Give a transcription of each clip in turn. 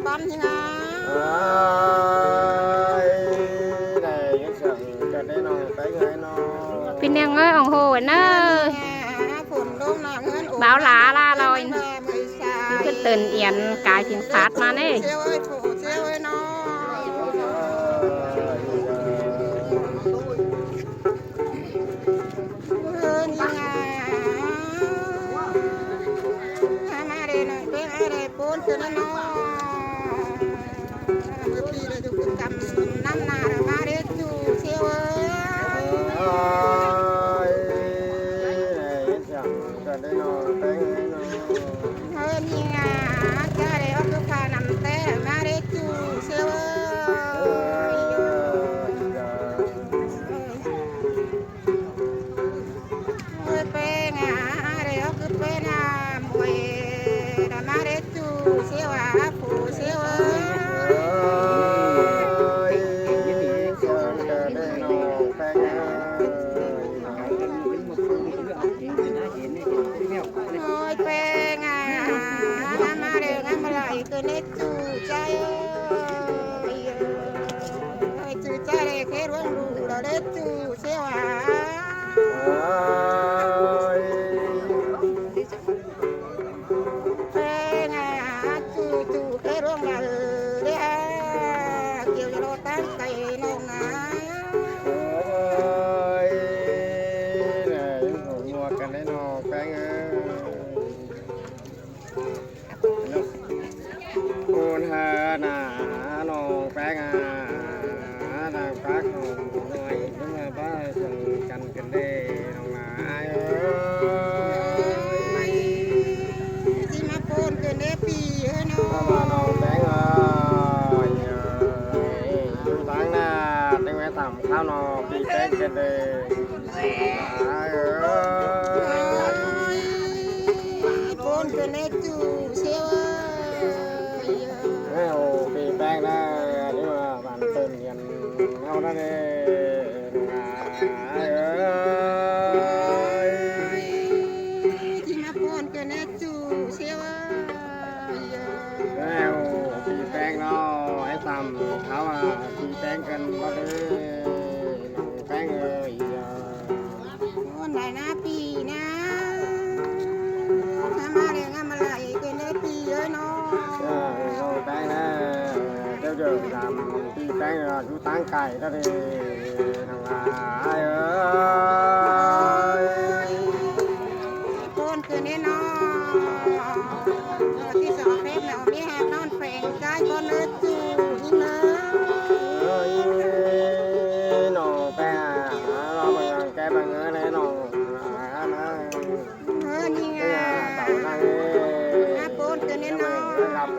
bắn như ngà này cái sợ cái đấy nó cái người nó พี่เนียงเอ้ยอ่องโหยเนอะbáo lá la rồi cứตื่นเอียนกายถึงฟาดมาเน่ข้าวนอปีแป้งกันเลยโอนเป็นเล็กจูเชียวโอ้ปีแป้งนะนี่ว่าบ้านเติมเงินเอาได้เลยที่มาโอนเป็นเล็กจูเชียวแล้วปีแป้งเนาะไอ้ตำเขาอ่ะปีแป้งกันมาเลยแป้งเอ้ยโอนไหนนะปีนะมาเรียงมาไหลเป็นเล็กปีเยอะเนาะแป้งนะเจ้าเดือดดำปีแป้งอยู่ตั้งไก่ก็เลยทำงานโอนคือเนี่ยเนาะที่สองเพลงแล้วมีแหบนอนแฝงใจคนเล็กจูยิ่งเนอะน้องแป้งเราบางแกบางเงินเลยน้องนี่ไงโอนคือเนี่ยเนาะรับ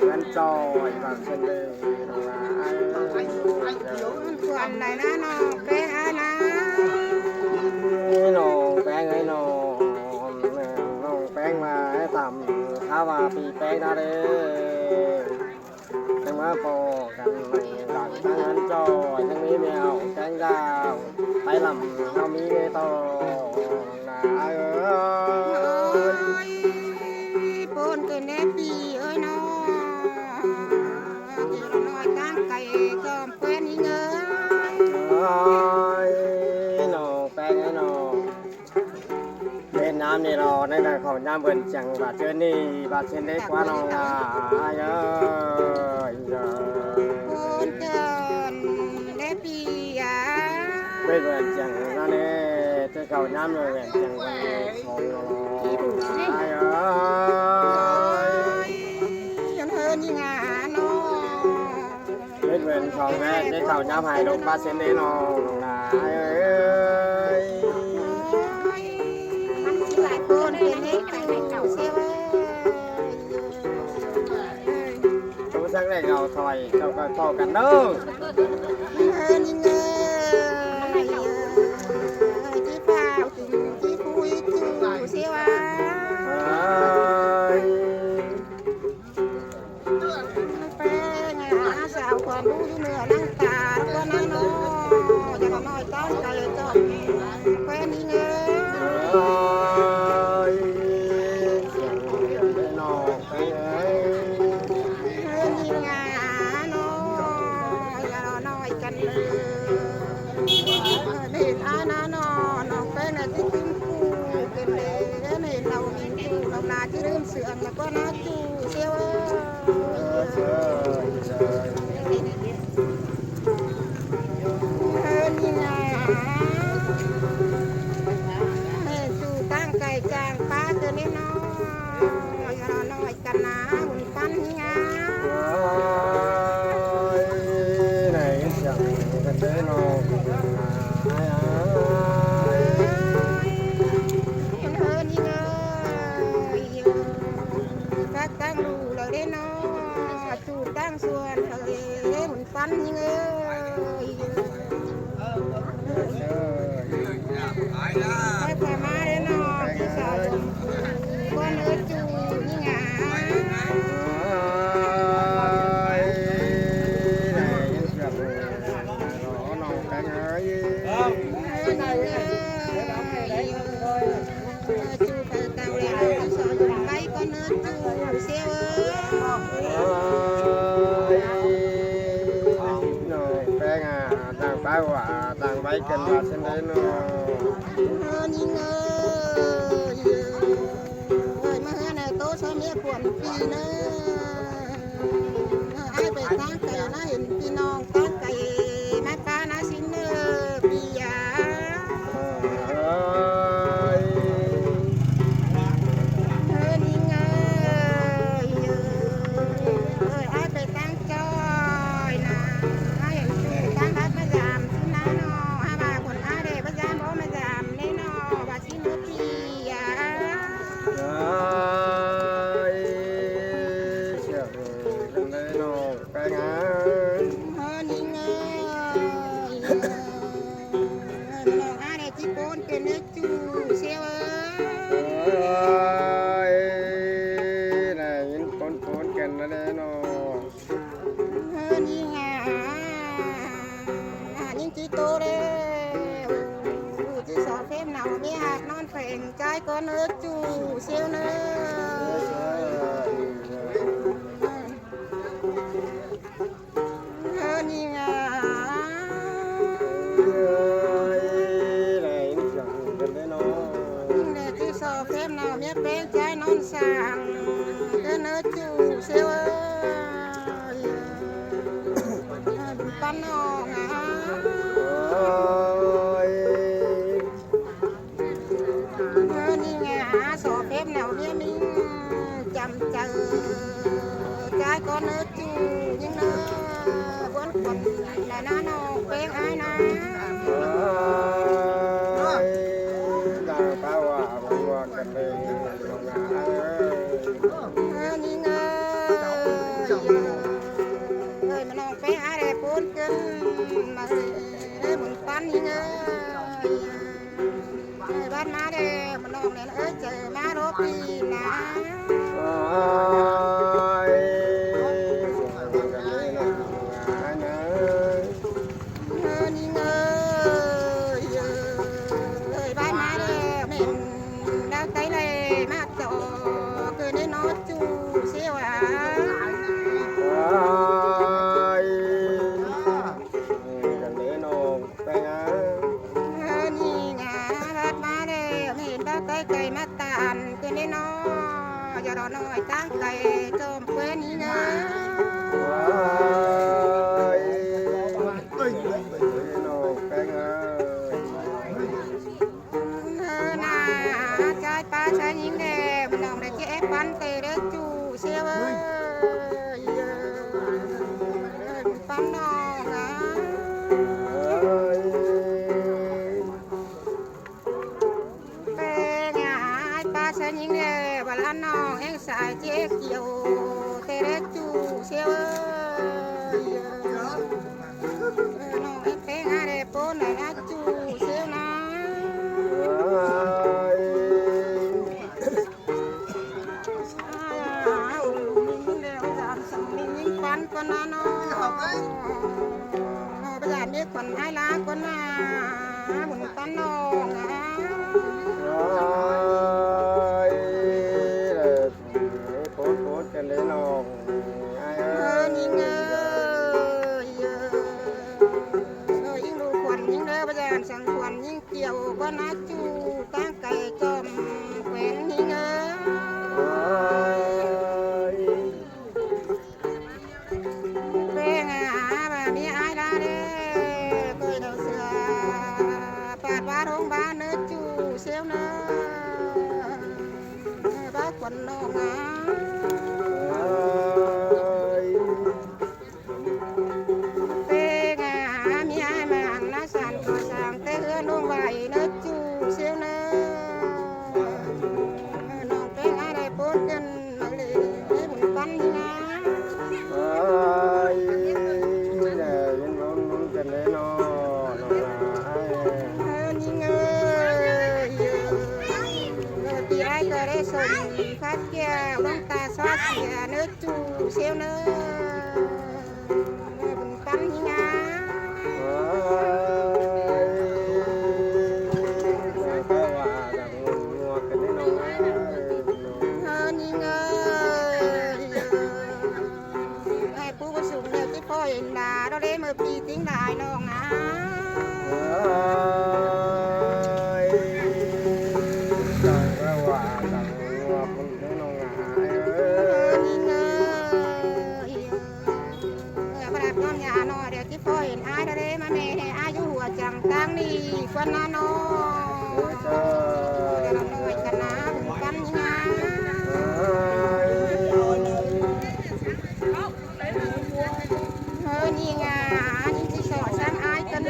กันจอยแบบเช่นเดิมส่วนไหนนะน้องแป้งนะน้องแป้งเลยน้องแป้งมาให้ทำข้าวมาปีแป้งนะเด้แต่เมื่อพอกันหลังตั้งเงินจอยทั้งนี้แมวแกงดาวไปลำเรามีเลยต่อนะโอนคือเนี่ยปีเอ้ยเนาะน้อยตั้งไก่ก็เป็นเงินน้องแป้งไอ้น้องเล่นน้ำนี่รอในแต่ของน้ำเบิ่นจังบาดเจอนี่บาดเช่นเด็กกว่าน้องอ่ะเยอะโอนเกินเนี่ยปีอ่ะไม่เบิ่นจังนั่นเองจะเข้าน้ำเลยเบิ่นจังของน้องเยอะจนเฮินยังไงเนาะเล่นเบิ่นของแม่ได้เข้าน้ำหายลงบาดเช่นเด็กน้องนะหลายคนเป็นเล็กแต่เก่าเสียเลยทุกสักเด็กเราถอยเราก็ต่อกันเด้อนี่เงยที่เปล่าที่คุยจู่เสียวะเป็นสาวความรู้ที่เหนือนั่งตาก็นั่งนอนอย่ามาน้อยต้อนไก่ต้อนเป็นนี่เงย นี่นะแม่จูตั้งไก่จางป้าเกินน้อยน้อยกันนะหุ่นปั้นนี่นะไหนจังกันเด้นอนี่เลยตักตั้งรูเลยได้น้อยจูตั้งส่วนเลยหุ่นปั้นนี่เลยให้พามาได้น้อยที่สาวก้อนเนื้อจูนี่ไงจูไปเตาแล้วสาวอยู่ไปก้อนเนื้อจูเซลBa quả tàng bay cần vào trên đấy nóนี่เงยมาให้ในโต๊ะสามีขวัญปีเนอไอ้ไปตั้งไก่นะเห็นพี่น้องตั้งไก่มาป้านะสินเนอปียานี่เงยไอ้ไปตั้งจอยนะไอ้เห็นตั้งรัฐประจำสินะเนาะอาบาคนอาเดประจำบ่มาจำเนเนาะว่าสินเนปียานี่เงยน้องอาเดจิโปนเป็นเนื้อจูเซลnày nhìn con cần nó đây nóนี่ไงยิ่งจีโตเลยจีสาวเฟมหนาวมีหาดนอนเฟ่งใจก็เนื้อจูเซลเนื้อนี่ไง này chẳng cần đấy nó đểจีสาวเฟมหนาวมีเป้งใจนอนสั่งก็เนื้อจูเซลปั้นออกนะนี่ไงสอบเฟมหนาวมีมิงจำเจอใจก็เนื้อจูยิ่งเนื้อบนคนและน้าน้องเป้งไอ้นะđang bao quả bằng quả cần đâyนี่ไงมันน้องเป้งไอ้เด็กปูนขึ้นมาเหมือนปั้นนี่ไงบ้านมาเด็กมันน้องเนี่ยเจอมาโรปีนะ นี่เงยบ้านมาเด้อแม่ดาวไตเลยมาต่อเกิดในนอจูเสียวอ่ะนี่ไงบ้านมาเด้อแม่ดาวไตไก่มาตานเกิดในนออย่ารอน้อยตั้งไก่จอมเพื่อนนี่ไงป้าชายหญิงแดงมันน้องได้เจ๊ปันเตะได้จูเสียวปันน้องนะเป็นไงป้าชายหญิงแดงวันละน้องเอ็งสายเจ๊เกี่ยวเตะได้จูเสียวน้องเอ็งเป็นอะไรปนไหนนะจูเสียวนะcon nó bây giờ đi còn hai lá con buồn con nó phốt cần lấy nó nhìn rồi những đồ quần những đứa bây giờ sang quần những kiểu con á chu các cây chôm quen nhìn นื้อจูเซลเนื้อปั้นงา đó để mà đi tiếng đài non à con nhà nó để cái phơi ai đó để mà mẹ này ai chú hùa chẳng tăng đi con nó để làm nồi cả ná con nha hơi nhìn à nhìn chỉ sợ sang ai cần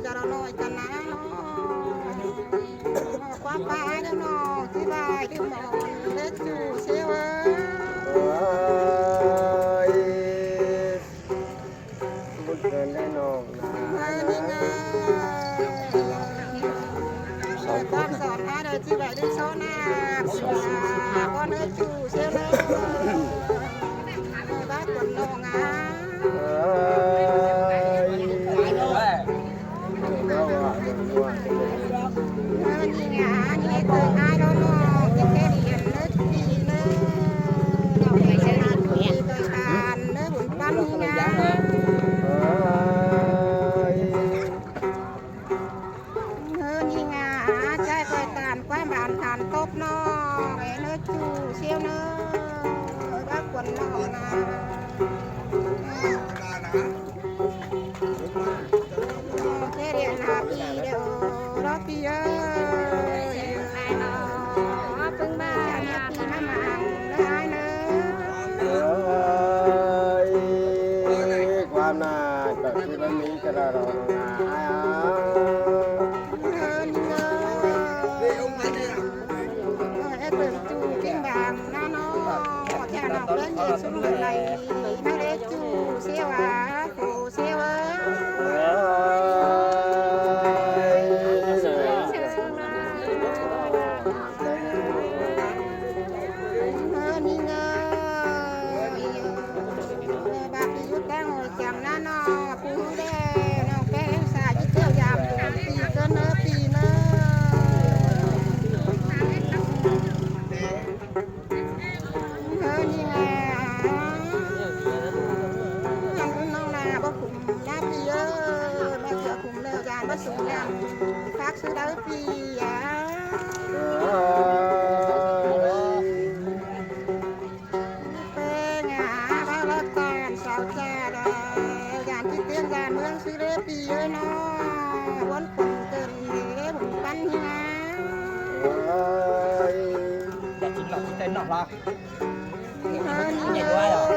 cho nó nồi cả ná nó quá ba nó cái bài cái mỏ để chủ xíu con sọt ai đời chỉ vậy đi số nào con ơi chủ xíu nữa bác quần đồ ngá nhìn ngã nhìn cười ai đó nó cái điện nó đi nữa đâu phải sẽ làm gì cười bàn nó buồn bắn ngã nhìn ngã trai cười tàn quá bàn tàn tốt nó để nó chủ siêu nữa bác quần đồ ngá cái điện là gì đâu đó kia phương ba nhà thì nó mang nó ai nữaความน่าก็คือมันมีกระดองอ้ายเปิดจูเป็นบางน้าน้อแค่นอกเล่นเย็นสุ่มอะไรน่าเล็กจูเสียวปูเสียวนี่เงยบางทียุดแดงหัวจังน้าน้อปูแดงน้องแป้งสายที่เที่ยวยามปีก็เนื้อปีเนื้อนี่ไงน้องนาบ่ขุมหน้าปีแม่เสือขุมเลยยานบ่สูงแล้วพักซื้อได้ปีเป็นหาบ้านรถการสาวแก่ได้ยานที่เตี้ยยานเมืองซื้อได้ปีเนาะวนคนเกินเลยผมปั้นนี่นะ Dạ chính là cái tên nọ là nhảy qua rồi.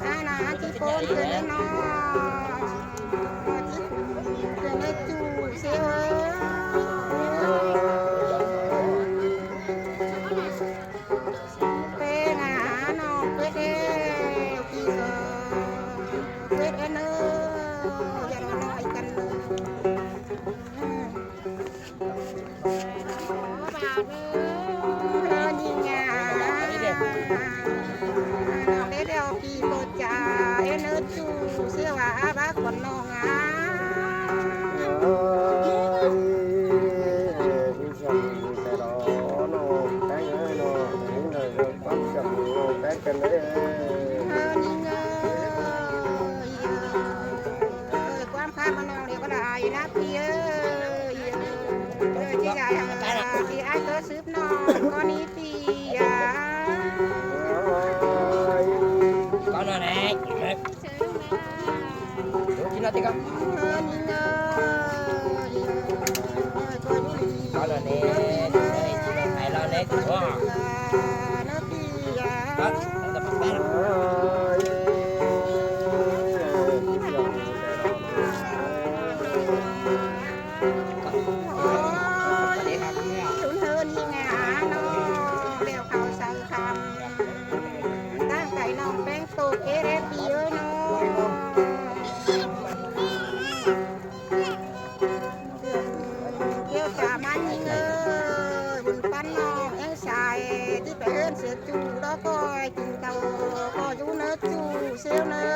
ai là chỉ con từ đây nó từ đây chủ xíu pe là nó pe đeo kỳ giờ pe đeo nữa giờ nó nói cần nhìn nhà nó để đeo kỳ cô cha em nữa chú siêu bác còn nó ngá quan sát mà nó đều có đại nát kia chị dài thì ai tới xếp nó con ý thì con rồi nè. Chính là tí con. Con rồi nè. Đây chị đang phải lo nè. Đó. Đó. Chúng ta bắt bé sẽ chú đó coi tình tàu có chú nó chú xéo nó